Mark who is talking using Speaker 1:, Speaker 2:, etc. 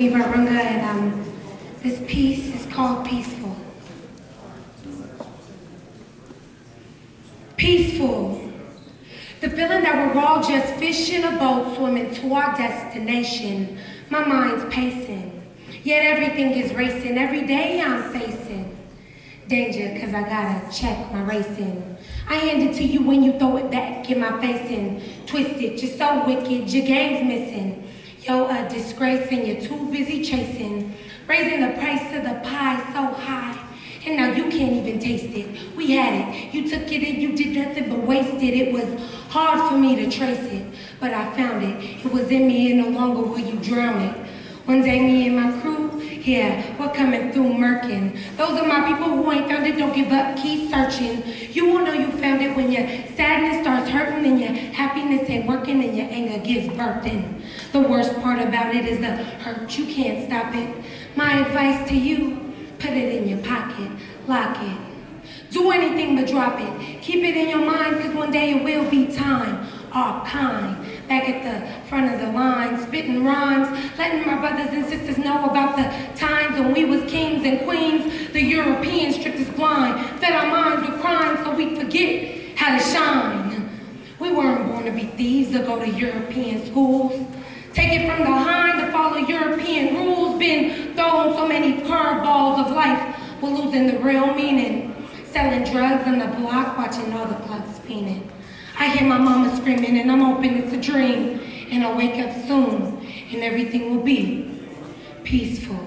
Speaker 1: Varunga, and this piece is called Peaceful. Peaceful. The feeling that we're all just fish in a boat swimming to our destination. My mind's pacing, yet everything is racing. Every day I'm facing danger, cause I gotta check my racing. I hand it to you when you throw it back in my face and twist it. You're so wicked, your game's missing. You're a disgrace and you're too busy chasing. Raising the price of the pie so high, and now you can't even taste it. We had it, you took it and you did nothing but waste it. It was hard for me to trace it, but I found it. It was in me and no longer will you drown it. One day me and my crew, yeah, we're coming through murking. Those are my people who ain't found it, don't give up, keep searching. You will know you found it when your sadness starts hurting and your happiness ain't working and your anger gives birth in. The worst part about it is the hurt, you can't stop it. My advice to you, put it in your pocket, lock it. Do anything but drop it. Keep it in your mind, cause one day it will be time. All kind, back at the front of the line, spitting rhymes, letting my brothers and sisters know about the times when we was kings and queens. The Europeans stripped us blind, fed our minds with crime so we'd forget how to shine. We weren't born to be thieves or go to European schools. Take it from the hind to follow European rules. Been thrown so many curveballs of life, we're losing the real meaning. Selling drugs on the block, watching all the clubs fiending. I hear my mama screaming and I'm hoping it's a dream. And I'll wake up soon and everything will be peaceful.